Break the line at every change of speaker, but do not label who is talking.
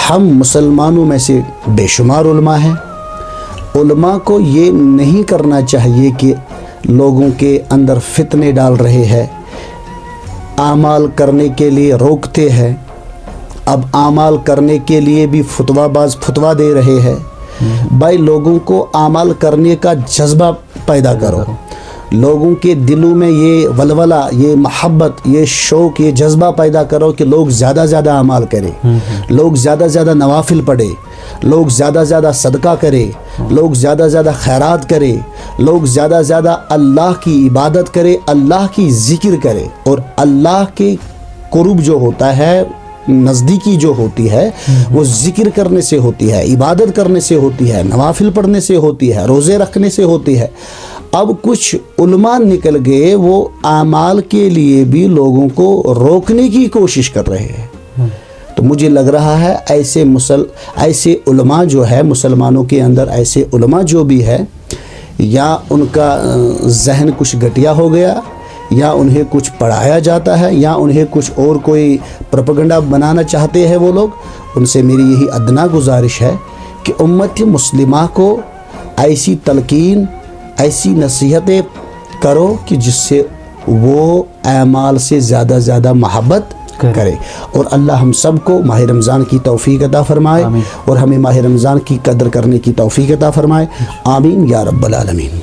ہم مسلمانوں میں سے بے شمار علماء ہیں. علماء کو یہ نہیں کرنا چاہیے کہ لوگوں کے اندر فتنے ڈال رہے ہیں، اعمال کرنے کے لیے روکتے ہیں. اب اعمال کرنے کے لیے بھی فتوا دے رہے ہیں. بھائی لوگوں کو اعمال کرنے کا جذبہ پیدا کرو، لوگوں کے دلوں میں یہ ولولہ، یہ محبت، یہ شوق، یہ جذبہ پیدا کرو کہ لوگ زیادہ زیادہ اعمال کریں، لوگ زیادہ زیادہ نوافل پڑھیں، لوگ زیادہ زیادہ صدقہ کریں، لوگ زیادہ زیادہ خیرات کریں، لوگ زیادہ زیادہ اللہ کی عبادت کریں، اللہ کی ذکر کریں. اور اللہ کے قرب جو ہوتا ہے، نزدیکی جو ہوتی ہے، وہ ذکر کرنے سے ہوتی ہے، عبادت کرنے سے ہوتی ہے، نوافل پڑھنے سے ہوتی ہے، روزے رکھنے سے ہوتی ہے. اب کچھ علماء نکل گئے، وہ اعمال کے لیے بھی لوگوں کو روکنے کی کوشش کر رہے ہیں. تو مجھے لگ رہا ہے ایسے علماء جو ہے مسلمانوں کے اندر، ایسے علماء جو بھی ہے، یا ان کا ذہن کچھ گھٹیا ہو گیا، یا انہیں کچھ پڑھایا جاتا ہے، یا انہیں کچھ اور کوئی پروپیگنڈا بنانا چاہتے ہیں وہ لوگ. ان سے میری یہی ادنا گزارش ہے کہ امت مسلمہ کو ایسی تلقین، ایسی نصیحتیں کرو کہ جس سے وہ اعمال سے زیادہ زیادہ محبت کرے. اور اللہ ہم سب کو ماہ رمضان کی توفیق عطا فرمائے، اور ہمیں ماہ رمضان کی قدر کرنے کی توفیق عطا فرمائے. آمین یا رب العالمین.